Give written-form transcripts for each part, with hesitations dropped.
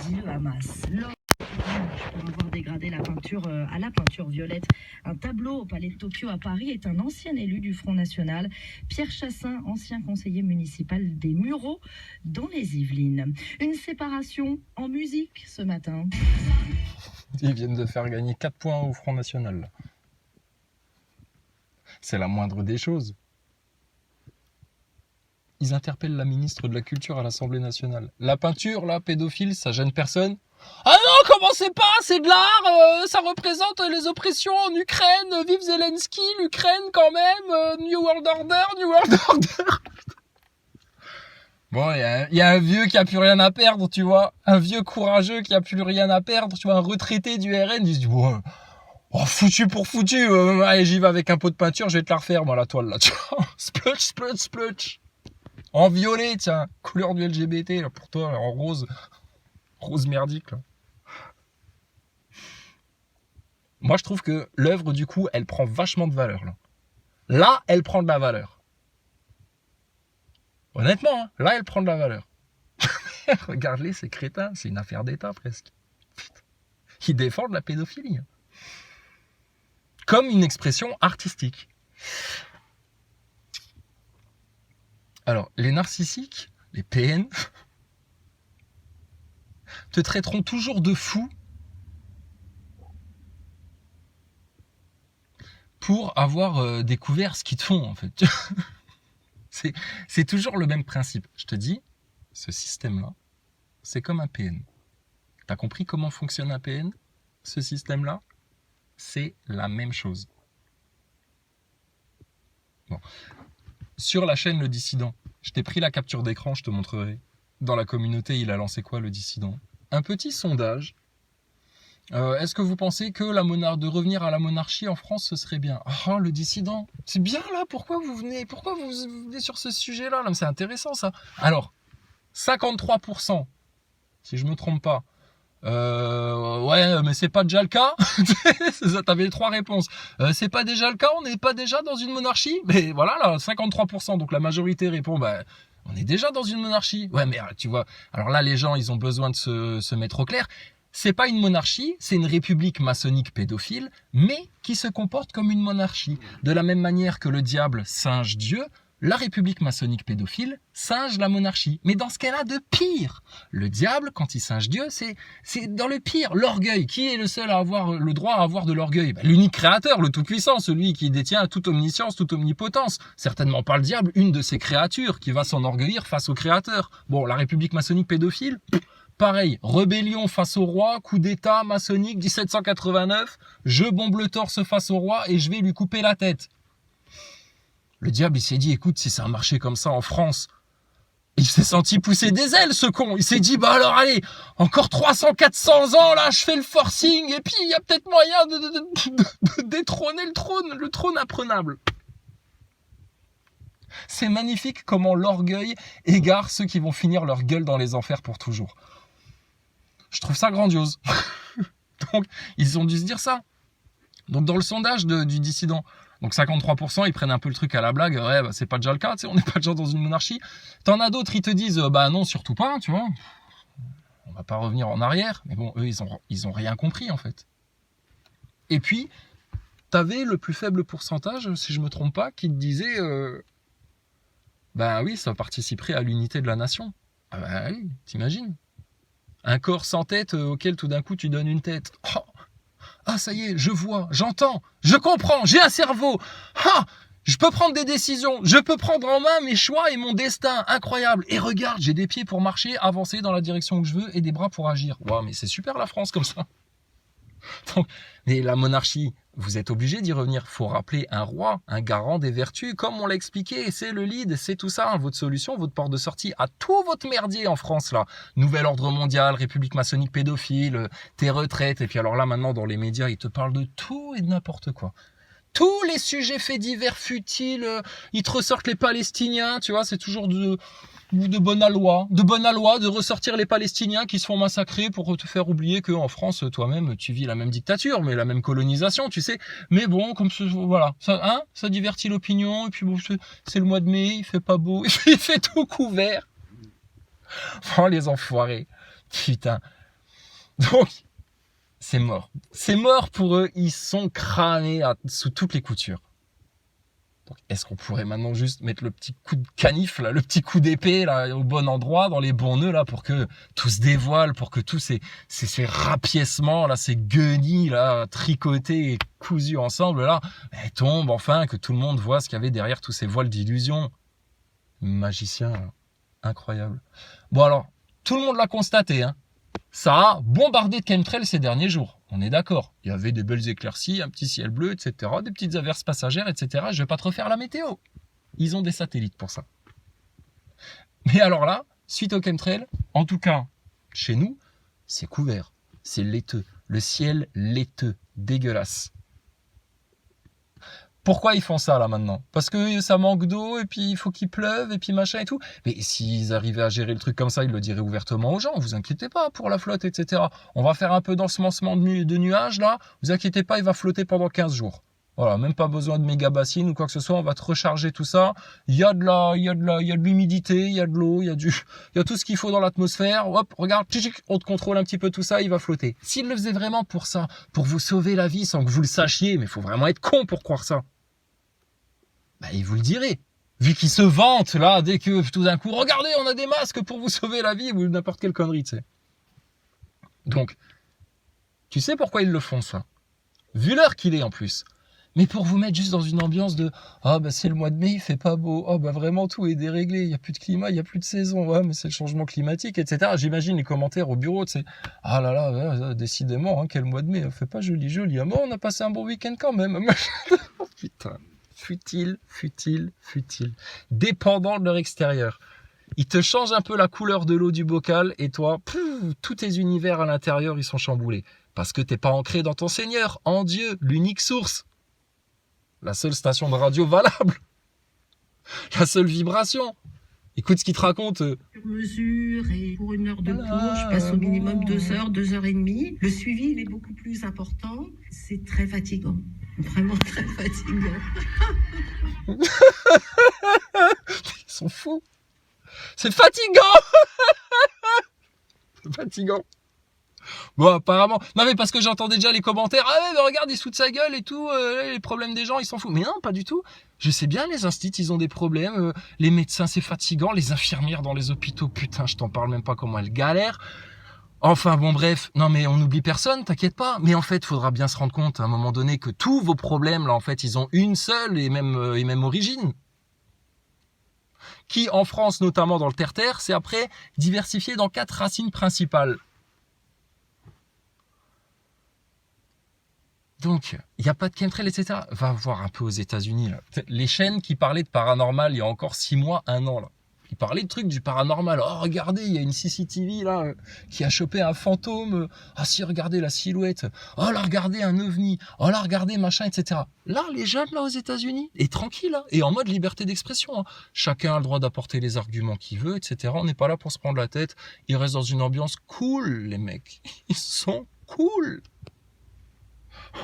dit le Hamas. Pour avoir dégradé la peinture à la peinture violette. Un tableau au Palais de Tokyo à Paris est un ancien élu du Front National, Pierre Chassin, ancien conseiller municipal des Mureaux dans les Yvelines. Une séparation en musique ce matin. Ils viennent de faire gagner 4 points au Front National. Là. C'est la moindre des choses. Ils interpellent la ministre de la Culture à l'Assemblée nationale. La peinture, là, pédophile, ça gêne personne. Ah non, commencez pas, c'est de l'art, ça représente les oppressions en Ukraine, vive Zelensky, l'Ukraine quand même, New World Order, New World Order. Bon, il y a un vieux qui a plus rien à perdre, tu vois, un vieux courageux qui a plus rien à perdre, tu vois, un retraité du RN, il se dit, bon, oh, foutu pour foutu, allez, j'y vais avec un pot de peinture, je vais te la refaire, moi, la toile, là, tu vois, splutch, splutch, splutch. En violet, tiens, couleur du LGBT, là, pour toi, là, en rose. Rose merdique, là. Moi, je trouve que l'œuvre, du coup, elle prend vachement de valeur, là. Là, elle prend de la valeur. Honnêtement, hein, là, elle prend de la valeur. Regarde-les, ces crétins, c'est une affaire d'État, presque. Putain. Ils défendent la pédophilie. Hein. Comme une expression artistique. Alors, les narcissiques, les PN, te traiteront toujours de fou pour avoir découvert ce qu'ils te font, en fait. C'est toujours le même principe. Je te dis, ce système-là, c'est comme un PN. T'as compris comment fonctionne un PN? Ce système-là, c'est la même chose. Bon. Sur la chaîne Le Dissident, je t'ai pris la capture d'écran, je te montrerai. Dans la communauté, il a lancé quoi, Le Dissident? Un petit sondage. Est-ce que vous pensez que de revenir à la monarchie en France, ce serait bien? Ah, Le Dissident, c'est bien là, pourquoi vous venez sur ce sujet-là? Là, c'est intéressant ça. Alors, 53%, si je me trompe pas. Ouais, mais c'est pas déjà le cas. T'avais les 3 réponses. C'est pas déjà le cas, on n'est pas déjà dans une monarchie? Mais voilà, là, 53%, donc la majorité répond, bah, on est déjà dans une monarchie. Ouais, mais tu vois, alors là, les gens, ils ont besoin de se mettre au clair. C'est pas une monarchie, c'est une république maçonnique pédophile, mais qui se comporte comme une monarchie. De la même manière que le diable singe Dieu, la république maçonnique pédophile singe la monarchie. Mais dans ce cas-là, de pire. Le diable, quand il singe Dieu, c'est dans le pire. L'orgueil. Qui est le seul à avoir le droit à avoir de l'orgueil? L'unique créateur, le tout-puissant, celui qui détient toute omniscience, toute omnipotence. Certainement pas le diable, une de ses créatures qui va s'enorgueillir face au créateur. Bon, la république maçonnique pédophile... Pareil, rébellion face au roi, coup d'état maçonnique 1789, je bombe le torse face au roi et je vais lui couper la tête. Le diable, il s'est dit, écoute, si ça a marché comme ça en France, il s'est senti pousser des ailes, ce con. Il s'est dit, bah alors allez, encore 300, 400 ans, là, je fais le forcing, et puis il y a peut-être moyen de détrôner le trône imprenable. C'est magnifique comment l'orgueil égare ceux qui vont finir leur gueule dans les enfers pour toujours. Je trouve ça grandiose. Donc, ils ont dû se dire ça. Donc, dans le sondage du dissident, donc 53%, ils prennent un peu le truc à la blague. Ouais, bah, c'est pas déjà le cas, tu sais, on n'est pas déjà dans une monarchie. T'en as d'autres, ils te disent, bah non, surtout pas, tu vois. On va pas revenir en arrière. Mais bon, eux, ils ont rien compris, en fait. Et puis, t'avais le plus faible pourcentage, si je me trompe pas, qui te disait, bah oui, ça participerait à l'unité de la nation. Ah bah oui, t'imagines. Un corps sans tête auquel tout d'un coup tu donnes une tête. Oh, ah ça y est, je vois, j'entends, je comprends, j'ai un cerveau. Ah, je peux prendre des décisions, je peux prendre en main mes choix et mon destin. Incroyable. Et regarde, j'ai des pieds pour marcher, avancer dans la direction que je veux et des bras pour agir. Waouh, mais c'est super la France comme ça. Donc, mais la monarchie, vous êtes obligé d'y revenir. Faut rappeler un roi, un garant des vertus, comme on l'a expliqué. C'est le lead, c'est tout ça. Hein, votre solution, votre porte de sortie à tout votre merdier en France là. Nouvel ordre mondial, république maçonnique pédophile, tes retraites. Et puis alors là maintenant dans les médias, ils te parlent de tout et de n'importe quoi. Tous les sujets faits divers futiles, ils te ressortent les Palestiniens, tu vois, c'est toujours de bonne loi, de ressortir les Palestiniens qui se font massacrer pour te faire oublier qu'en France, toi-même, tu vis la même dictature, mais la même colonisation, tu sais. Mais bon, comme voilà, ça divertit l'opinion, et puis bon, c'est le mois de mai, il fait pas beau, il fait tout couvert. Oh, les enfoirés. Putain. Donc, c'est mort. C'est mort pour eux. Ils sont cramés sous toutes les coutures. Donc, est-ce qu'on pourrait maintenant juste mettre le petit coup de canif, là, le petit coup d'épée là, au bon endroit, dans les bons nœuds, là, pour que tout se dévoile, pour que tous ces rapiècements, là, ces guenilles, là, tricotés et cousus ensemble, là, tombent enfin, que tout le monde voit ce qu'il y avait derrière tous ces voiles d'illusion. Magicien, là. Incroyable. Bon alors, tout le monde l'a constaté, hein. Ça a bombardé de chemtrails ces derniers jours. On est d'accord. Il y avait des belles éclaircies, un petit ciel bleu, etc. Des petites averses passagères, etc. Je vais pas te refaire la météo. Ils ont des satellites pour ça. Mais alors là, suite aux chemtrails, en tout cas, chez nous, c'est couvert. C'est laiteux. Le ciel laiteux. Dégueulasse. Pourquoi ils font ça là maintenant? Parce que ça manque d'eau et puis il faut qu'il pleuve et puis machin et tout. Mais s'ils arrivaient à gérer le truc comme ça, ils le diraient ouvertement aux gens. Vous inquiétez pas pour la flotte, etc. On va faire un peu d'ensemencement de nuages là. Vous inquiétez pas, il va flotter pendant 15 jours. Voilà, même pas besoin de méga bassines ou quoi que ce soit. On va te recharger tout ça. Il y a de l'humidité, il y a de l'eau, il y a tout ce qu'il faut dans l'atmosphère. Hop, regarde, on te contrôle un petit peu tout ça, il va flotter. S'ils le faisaient vraiment pour ça, pour vous sauver la vie sans que vous le sachiez, mais il faut vraiment être con pour croire ça. Bah, il vous le dirait. Vu qu'ils se vantent, là, dès que tout d'un coup, regardez, on a des masques pour vous sauver la vie, ou n'importe quelle connerie, tu sais. Donc, tu sais pourquoi ils le font, ça? Vu l'heure qu'il est, en plus. Mais pour vous mettre juste dans une ambiance de « Ah, bah, c'est le mois de mai, il fait pas beau. Oh, bah, vraiment, tout est déréglé. Il n'y a plus de climat, il n'y a plus de saison. Ouais, mais c'est le changement climatique, etc. » J'imagine les commentaires au bureau, tu sais. « Ah là là, décidément, hein, quel mois de mai. Fait pas joli. Ah, bon, on a passé un bon week-end quand même. » Oh, putain. Futile. Dépendant de leur extérieur. Ils te changent un peu la couleur de l'eau du bocal et toi, tous tes univers à l'intérieur, ils sont chamboulés. Parce que t'es pas ancré dans ton Seigneur, en Dieu, l'unique source. La seule station de radio valable. La seule vibration. Écoute ce qu'il te raconte. Sur mesure et pour une heure de cours, je passe au minimum 2 heures, 2 heures et demie. Le suivi, il est beaucoup plus important. C'est très fatigant. Vraiment très fatigant. Ils sont fous. C'est fatigant. C'est fatigant. Bon, apparemment. Non, mais parce que j'entends déjà les commentaires. Ah ouais, mais regarde, il se fout de sa gueule et tout. Les problèmes des gens, ils s'en foutent. Mais non, pas du tout. Je sais bien, les instituts, ils ont des problèmes. Les médecins, c'est fatigant. Les infirmières dans les hôpitaux, putain, je t'en parle même pas comment elles galèrent. Enfin, bon, bref. Non, mais on n'oublie personne, t'inquiète pas. Mais en fait, il faudra bien se rendre compte à un moment donné que tous vos problèmes, là, en fait, ils ont une seule et même origine. Qui, en France, notamment dans le terre-terre, c'est après diversifié dans 4 racines principales. Donc, il n'y a pas de chemtrail, etc. Va voir un peu aux États-Unis. Là. Les chaînes qui parlaient de paranormal il y a encore 6 mois, 1 an. Là. Ils parlaient de trucs du paranormal. Oh, regardez, il y a une CCTV là qui a chopé un fantôme. Ah si, regardez la silhouette. Oh là, regardez un ovni. Oh là, regardez machin, etc. Là, les jeunes là aux États-Unis, et tranquille, hein, et en mode liberté d'expression. Hein. Chacun a le droit d'apporter les arguments qu'il veut, etc. On n'est pas là pour se prendre la tête. Ils restent dans une ambiance cool, les mecs. Ils sont cool.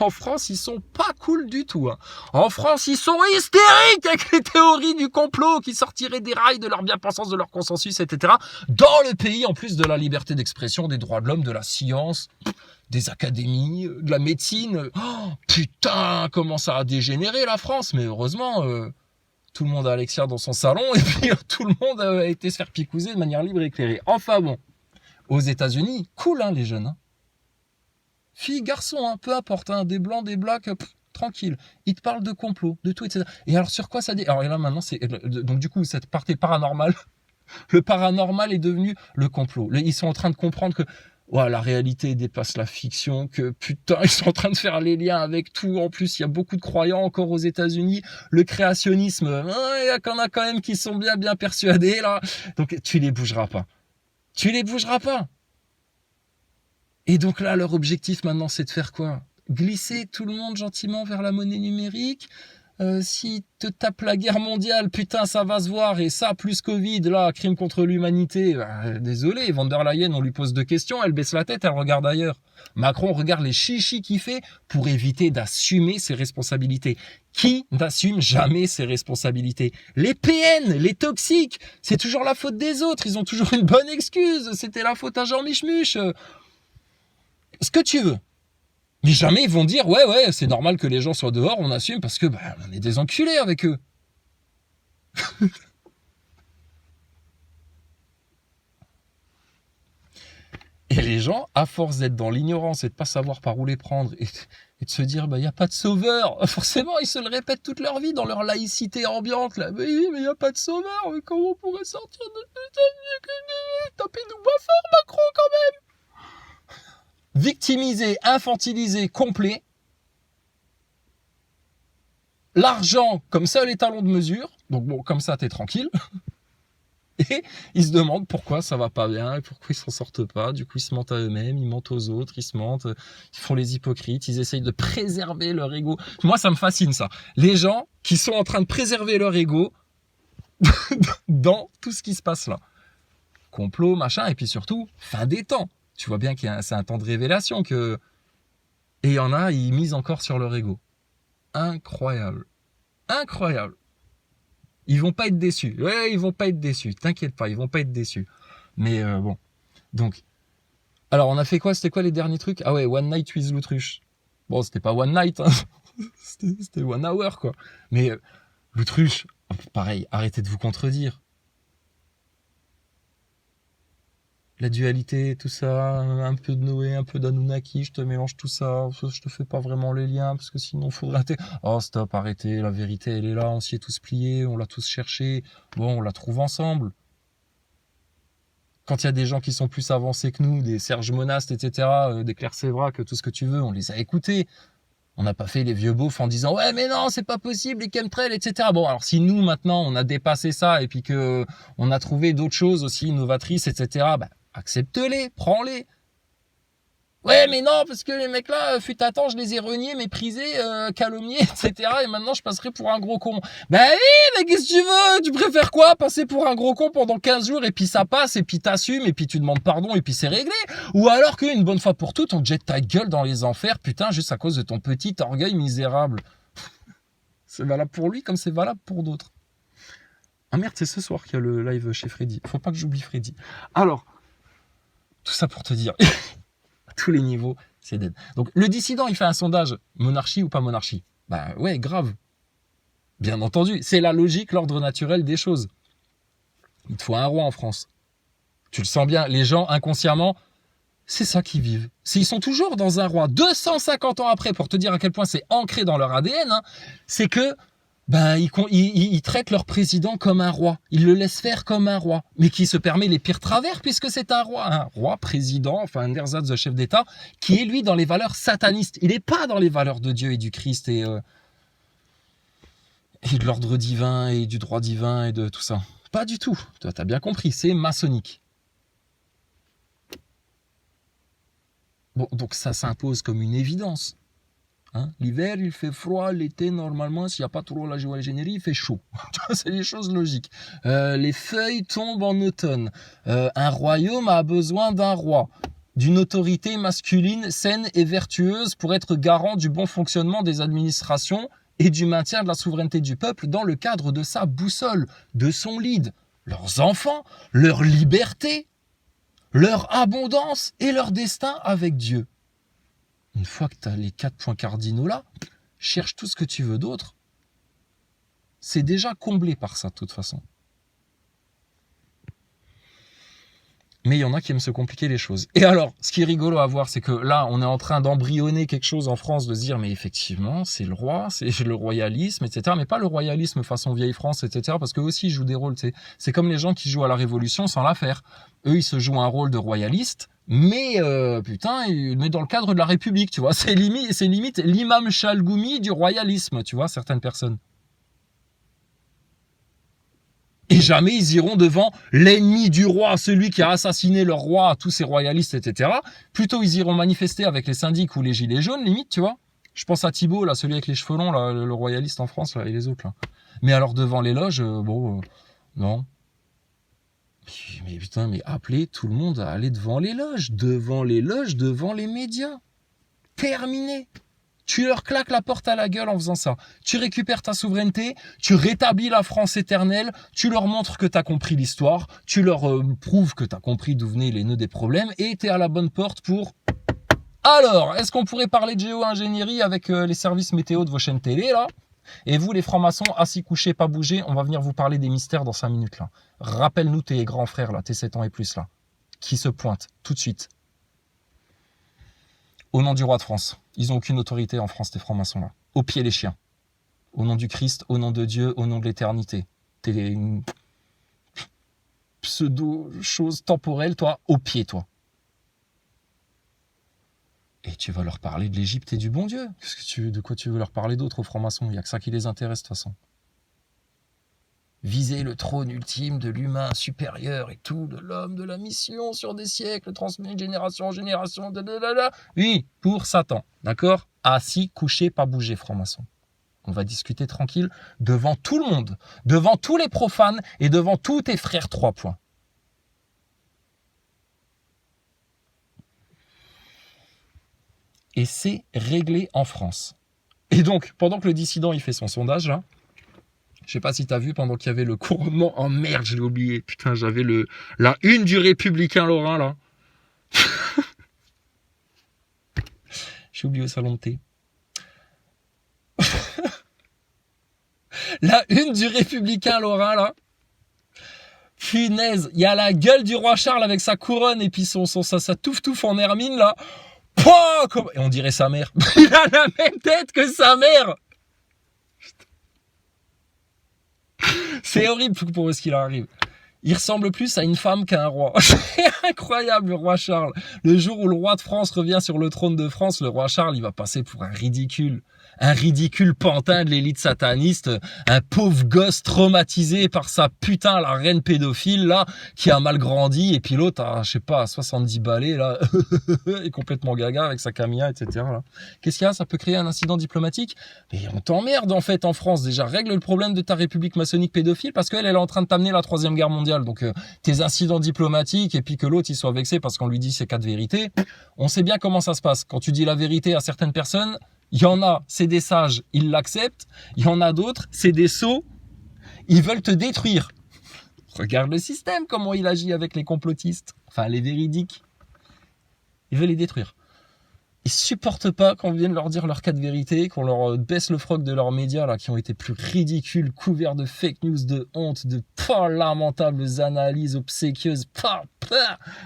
En France, ils sont pas cool du tout. Hein. En France, ils sont hystériques avec les théories du complot qui sortiraient des rails de leur bien-pensance, de leur consensus, etc. Dans le pays, en plus de la liberté d'expression, des droits de l'homme, de la science, des académies, de la médecine. Oh, putain, comment ça a dégénéré la France. Mais heureusement, tout le monde a Alexia dans son salon et puis tout le monde a été se faire picouser de manière libre et éclairée. Enfin bon, aux États-Unis, cool hein, les jeunes. Hein. Filles, garçons, hein, peu importe, hein, des blancs, des blacks, tranquille. Ils te parlent de complot, de tout, etc. Et alors sur quoi ça dit? Alors et là maintenant, c'est donc du coup cette partie paranormale, le paranormal est devenu le complot. Là, ils sont en train de comprendre que ouais, la réalité dépasse la fiction, que putain, ils sont en train de faire les liens avec tout. En plus, il y a beaucoup de croyants encore aux États-Unis. Le créationnisme, il y en a quand même qui sont bien persuadés là. Donc tu les bougeras pas. Tu les bougeras pas. Et donc là, leur objectif maintenant, c'est de faire quoi? Glisser tout le monde gentiment vers la monnaie numérique. Si te tape la guerre mondiale, putain, ça va se voir. Et ça, plus Covid, là, crime contre l'humanité. Désolé, von der Leyen, on lui pose 2 questions, elle baisse la tête, elle regarde ailleurs. Macron regarde les chichis qu'il fait pour éviter d'assumer ses responsabilités. Qui n'assume jamais ses responsabilités? Les PN, les toxiques, c'est toujours la faute des autres. Ils ont toujours une bonne excuse. C'était la faute à Jean Michmuche. ce que tu veux. Mais jamais ils vont dire, ouais, c'est normal que les gens soient dehors, on assume, parce que on est des enculés avec eux. Et les gens, à force d'être dans l'ignorance et de pas savoir par où les prendre et de se dire, il n'y a pas de sauveur, forcément, ils se le répètent toute leur vie dans leur laïcité ambiante, là. Mais oui, mais il n'y a pas de sauveur, mais comment on pourrait sortir de tapez-nous pas fort, Macron, quand même. Victimisé, infantilisé, complet. L'argent comme seul étalon de mesure. Donc bon, comme ça, t'es tranquille. Et ils se demandent pourquoi ça va pas bien, et pourquoi ils s'en sortent pas. Du coup, ils se mentent à eux-mêmes, ils mentent aux autres, ils se mentent, ils font les hypocrites, ils essayent de préserver leur ego. Moi, ça me fascine, ça. Les gens qui sont en train de préserver leur ego dans tout ce qui se passe là. Complot, machin, et puis surtout, fin des temps. Tu vois bien que c'est un temps de révélation que... Et il y en a, ils misent encore sur leur ego. Incroyable. Incroyable. Ils vont pas être déçus. Ouais, ils vont pas être déçus. T'inquiète pas, ils vont pas être déçus. Mais bon. Donc. Alors, on a fait quoi? C'était quoi les derniers trucs? Ah ouais, One Night with l'Autruche. Bon, c'était pas One Night, hein. C'était 1 hour, quoi. Mais l'Autruche, pareil, arrêtez de vous contredire. La dualité, tout ça, un peu de Noé, un peu d'Anunnaki, je te mélange tout ça, je te fais pas vraiment les liens, parce que sinon il faudrait... Oh stop, arrêtez, la vérité elle est là, on s'y est tous pliés, on l'a tous cherché, bon, on la trouve ensemble. Quand il y a des gens qui sont plus avancés que nous, des Serge Monast, etc., des Claire Sévrac, tout ce que tu veux, on les a écoutés. On n'a pas fait les vieux beaufs en disant « Ouais, mais non, c'est pas possible, les chemtrails, etc. » Bon, alors si nous, maintenant, on a dépassé ça, et puis que on a trouvé d'autres choses aussi innovatrices, etc., accepte-les, prends-les. Ouais, mais non, parce que les mecs là, fut un temps, je les ai reniés, méprisés, calomniés, etc. Et maintenant, je passerai pour un gros con. Oui, mais qu'est-ce que tu veux? Tu préfères quoi? Passer pour un gros con pendant 15 jours, et puis ça passe, et puis t'assumes, et puis tu demandes pardon, et puis c'est réglé? Ou alors qu'une bonne fois pour toutes, on te jette ta gueule dans les enfers, putain, juste à cause de ton petit orgueil misérable. C'est valable pour lui comme c'est valable pour d'autres. Ah merde, c'est ce soir qu'il y a le live chez Freddy. Faut pas que j'oublie Freddy. Alors, tout ça pour te dire, à tous les niveaux, c'est dead. Donc, le dissident, il fait un sondage, monarchie ou pas monarchie? Ouais, grave. Bien entendu, c'est la logique, l'ordre naturel des choses. Il te faut un roi en France. Tu le sens bien, les gens, inconsciemment, c'est ça qu'ils vivent. Ils sont toujours dans un roi. 250 ans après, pour te dire à quel point c'est ancré dans leur ADN, c'est que ils traitent leur président comme un roi. Ils le laissent faire comme un roi. Mais qui se permet les pires travers puisque c'est un roi. Un roi, président, enfin un ersatz, chef d'État, qui est lui dans les valeurs satanistes. Il n'est pas dans les valeurs de Dieu et du Christ et de l'ordre divin et du droit divin et de tout ça. Pas du tout. Toi, t'as bien compris, c'est maçonnique. Bon, donc ça s'impose comme une évidence. L'hiver, il fait froid, l'été, normalement, s'il n'y a pas trop la joaillerie, il fait chaud. C'est les choses logiques. Les feuilles tombent en automne. Un royaume a besoin d'un roi, d'une autorité masculine, saine et vertueuse pour être garant du bon fonctionnement des administrations et du maintien de la souveraineté du peuple dans le cadre de sa boussole, de son lead. Leurs enfants, leur liberté, leur abondance et leur destin avec Dieu. Une fois que tu as les 4 points cardinaux là, cherche tout ce que tu veux d'autre. C'est déjà comblé par ça, de toute façon. Mais il y en a qui aiment se compliquer les choses. Et alors, ce qui est rigolo à voir, c'est que là, on est en train d'embryonner quelque chose en France, de se dire, mais effectivement, c'est le roi, c'est le royalisme, etc. Mais pas le royalisme façon vieille France, etc. Parce qu'eux aussi, ils jouent des rôles. C'est comme les gens qui jouent à la Révolution sans la faire. Eux, ils se jouent un rôle de royaliste, mais mais dans le cadre de la République, tu vois. C'est limite l'imam Chalgoumi du royalisme, tu vois, certaines personnes. Et jamais ils iront devant l'ennemi du roi, celui qui a assassiné leur roi, tous ces royalistes, etc. Plutôt, ils iront manifester avec les syndics ou les gilets jaunes, limite, tu vois. Je pense à Thibault, là, celui avec les cheveux longs, là, le royaliste en France, là, et les autres, là. Mais alors, devant les loges, non. Mais putain, mais appelez tout le monde à aller devant les loges, devant les médias. Terminé. Tu leur claques la porte à la gueule en faisant ça. Tu récupères ta souveraineté, tu rétablis la France éternelle, tu leur montres que tu as compris l'histoire, tu leur prouves que tu as compris d'où venaient les nœuds des problèmes et tu es à la bonne porte pour Alors, est-ce qu'on pourrait parler de géo-ingénierie avec les services météo de vos chaînes télé, là? Et vous, les francs-maçons, assis, couchés, pas bougés, on va venir vous parler des mystères dans 5 minutes, là. Rappelle-nous tes grands frères, là, tes 7 ans et plus, là, qui se pointent, tout de suite. Au nom du roi de France. Ils n'ont aucune autorité en France, tes francs-maçons, là. Au pied, les chiens. Au nom du Christ, au nom de Dieu, au nom de l'éternité. T'es une pseudo-chose temporelle, toi, au pied, toi. Et tu vas leur parler de l'Égypte et du bon Dieu. De quoi tu veux leur parler d'autre aux francs-maçons? Il n'y a que ça qui les intéresse de toute façon. Viser le trône ultime de l'humain supérieur et tout, de l'homme, de la mission sur des siècles, transmis de génération en génération, oui, pour Satan, d'accord? Assis, couché, pas bouger, francs-maçons. On va discuter tranquille devant tout le monde, devant tous les profanes et devant tous tes frères 3 points. Et c'est réglé en France. Et donc, pendant que le dissident il fait son sondage, là, je sais pas si tu as vu, pendant qu'il y avait le couronnement, oh merde, je l'ai oublié, putain, j'avais la une du Républicain Lorrain, là. J'ai oublié au salon de thé. La une du Républicain Lorrain, là. Punaise, il y a la gueule du roi Charles avec sa couronne et puis sa touffe en hermine, là. Pouah, et on dirait sa mère. Il a la même tête que sa mère. C'est horrible pour ce qu'il arrive. Il ressemble plus à une femme qu'à un roi. C'est incroyable, le roi Charles. Le jour où le roi de France revient sur le trône de France, le roi Charles, il va passer pour un ridicule. Un ridicule pantin de l'élite sataniste, un pauvre gosse traumatisé par sa putain, la reine pédophile, là, qui a mal grandi, et puis l'autre, je sais pas, 70 balais, là, est complètement gaga avec sa Camilla, etc., là. Qu'est-ce qu'il y a? Ça peut créer un incident diplomatique? Mais on t'emmerde, en fait, en France. Déjà, règle le problème de ta république maçonnique pédophile, parce qu'elle est en train de t'amener la 3e guerre mondiale. Donc, tes incidents diplomatiques, et puis que l'autre, il soit vexé parce qu'on lui dit ses 4 vérités. On sait bien comment ça se passe. Quand tu dis la vérité à certaines personnes, il y en a, c'est des sages, ils l'acceptent. Il y en a d'autres, c'est des sots, ils veulent te détruire. Regarde le système, comment il agit avec les complotistes. Enfin, les véridiques. Il veut les détruire. Ils supportent pas qu'on vienne leur dire leurs 4 vérités, qu'on leur baisse le froc de leurs médias, là, qui ont été plus ridicules, couverts de fake news, de honte, de lamentables analyses obséquieuses,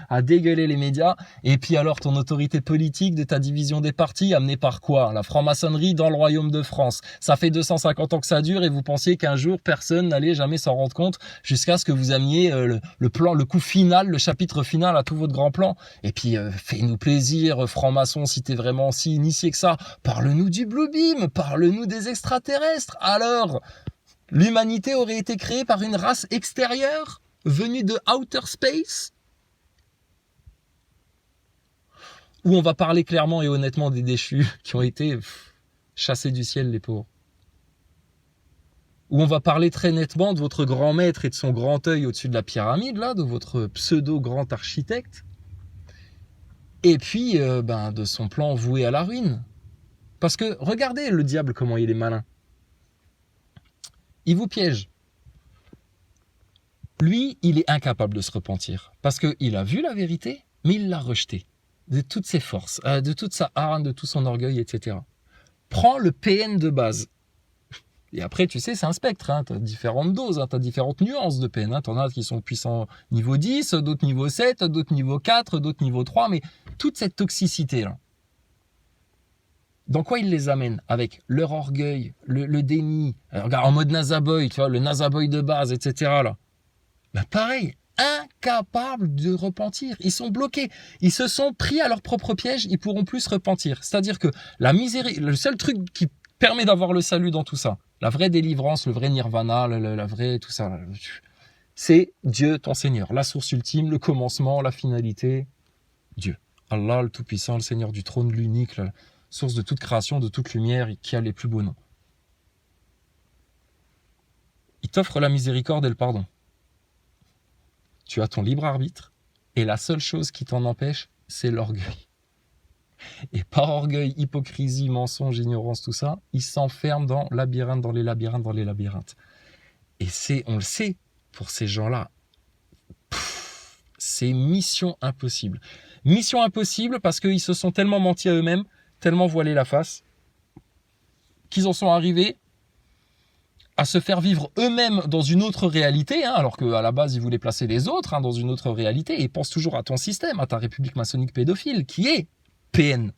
à dégueuler les médias. Et puis alors, ton autorité politique de ta division des partis, amenée par quoi? La franc-maçonnerie dans le royaume de France. Ça fait 250 ans que ça dure et vous pensiez qu'un jour, personne n'allait jamais s'en rendre compte jusqu'à ce que vous ameniez le plan, le coup final, le chapitre final à tout votre grand plan. Et puis, fais-nous plaisir, franc-maçon, si t'es vraiment si initié que ça, parle-nous du Blue Beam, parle-nous des extraterrestres. Alors, l'humanité aurait été créée par une race extérieure, venue de outer space? Ou on va parler clairement et honnêtement des déchus qui ont été chassés du ciel, les pauvres? Où on va parler très nettement de votre grand maître et de son grand œil au-dessus de la pyramide, là, de votre pseudo-grand architecte? Et puis, de son plan voué à la ruine. Parce que, regardez le diable, comment il est malin. Il vous piège. Lui, il est incapable de se repentir. Parce qu'il a vu la vérité, mais il l'a rejetée. De toutes ses forces, de toute sa hargne, de tout son orgueil, etc. Prends le PN de base. Et après, tu sais, c'est un spectre. Hein. Tu as différentes doses, hein. Tu as différentes nuances de PN. Hein. Tu en as qui sont puissants niveau 10, d'autres niveau 7, d'autres niveau 4, d'autres niveau 3. Mais toute cette toxicité-là, dans quoi ils les amènent? Avec leur orgueil, le déni. Alors, regarde, en mode Nazaboy, tu vois, le Nazaboy de base, etc. Là. Ben, pareil, incapables de repentir. Ils sont bloqués. Ils se sont pris à leur propre piège. Ils pourront plus se repentir. C'est-à-dire que la misère, le seul truc qui permet d'avoir le salut dans tout ça, la vraie délivrance, le vrai nirvana, la vraie tout ça, c'est Dieu, ton Seigneur. La source ultime, le commencement, la finalité, Dieu. Allah, le Tout-Puissant, le Seigneur du trône, l'unique, la source de toute création, de toute lumière, qui a les plus beaux noms. Il t'offre la miséricorde et le pardon. Tu as ton libre arbitre, et la seule chose qui t'en empêche, c'est l'orgueil. Et par orgueil, hypocrisie, mensonge, ignorance, tout ça, il s'enferme dans labyrinthe, dans les labyrinthes, dans les labyrinthes. Et on le sait, pour ces gens-là, c'est mission impossible. mission impossible parce qu'ils se sont tellement menti à eux-mêmes, tellement voilé la face, qu'ils en sont arrivés à se faire vivre eux-mêmes dans une autre réalité, hein, alors qu'à la base, ils voulaient placer les autres dans une autre réalité, et pense toujours à ton système, à ta république maçonnique pédophile, qui est PN.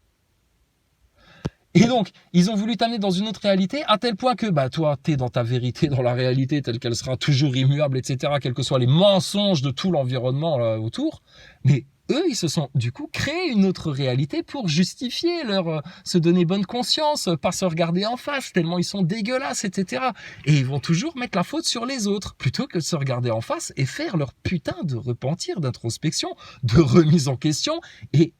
Et donc, ils ont voulu t'amener dans une autre réalité, à tel point que, toi, t'es dans ta vérité, dans la réalité telle qu'elle sera toujours immuable, etc., quels que soient les mensonges de tout l'environnement là, autour, mais eux, ils se sont du coup créé une autre réalité pour justifier se donner bonne conscience, pas se regarder en face, tellement ils sont dégueulasses, etc. Et ils vont toujours mettre la faute sur les autres, plutôt que de se regarder en face et faire leur putain de repentir, d'introspection, de remise en question. Et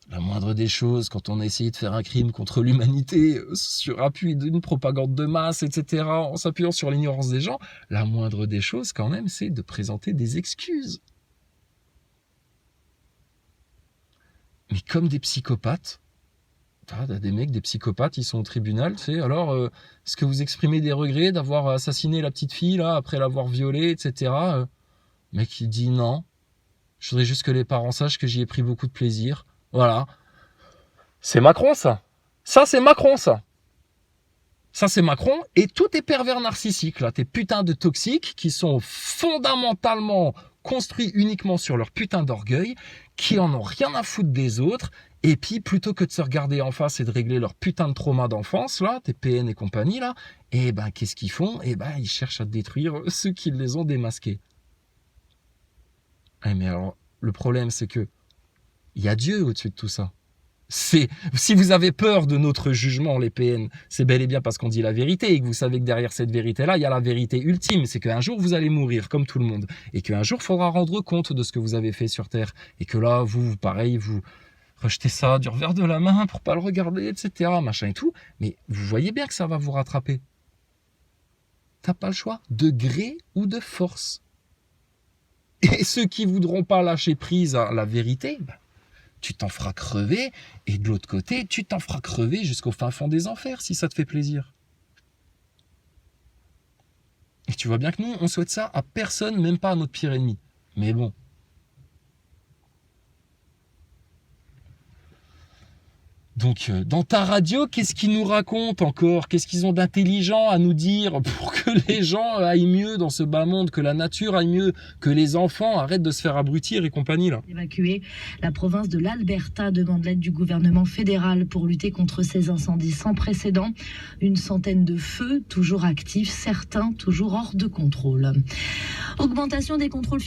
la moindre des choses, quand on a essayé de faire un crime contre l'humanité, sur appui d'une propagande de masse, etc., en s'appuyant sur l'ignorance des gens, la moindre des choses, quand même, c'est de présenter des excuses. Mais comme des psychopathes, t'as des mecs, des psychopathes, ils sont au tribunal, tu sais, alors, est-ce que vous exprimez des regrets d'avoir assassiné la petite fille, là, après l'avoir violée, etc. Le mec, il dit non. Je voudrais juste que les parents sachent que j'y ai pris beaucoup de plaisir. Voilà. C'est Macron, ça. Ça, c'est Macron, ça. Ça, c'est Macron. Et tous tes pervers narcissiques, là, tes putains de toxiques, qui sont fondamentalement construits uniquement sur leur putain d'orgueil, qui en ont rien à foutre des autres, et puis plutôt que de se regarder en face et de régler leur putain de trauma d'enfance, là, tes PN et compagnie, là, qu'est-ce qu'ils font? Ils cherchent à détruire ceux qui les ont démasqués. Mais alors, le problème, c'est que il y a Dieu au-dessus de tout ça. Si vous avez peur de notre jugement, les PN, c'est bel et bien parce qu'on dit la vérité et que vous savez que derrière cette vérité-là, il y a la vérité ultime. C'est qu'un jour, vous allez mourir comme tout le monde et qu'un jour, il faudra rendre compte de ce que vous avez fait sur Terre et que là, vous, pareil, vous rejetez ça du revers de la main pour pas le regarder, etc., machin et tout. Mais vous voyez bien que ça va vous rattraper. T'as pas le choix, de gré ou de force. Et ceux qui voudront pas lâcher prise à la vérité, tu t'en feras crever, et de l'autre côté, tu t'en feras crever jusqu'au fin fond des enfers, si ça te fait plaisir. Et tu vois bien que nous, on souhaite ça à personne, même pas à notre pire ennemi. Mais bon. Donc, dans ta radio, qu'est-ce qu'ils nous racontent encore? Qu'est-ce qu'ils ont d'intelligent à nous dire pour que les gens aillent mieux dans ce bas monde, que la nature aille mieux, que les enfants arrêtent de se faire abrutir et compagnie, là? Évacuer. La province de l'Alberta demande l'aide du gouvernement fédéral pour lutter contre ces incendies sans précédent. Une centaine de feux toujours actifs, certains toujours hors de contrôle. Augmentation des contrôles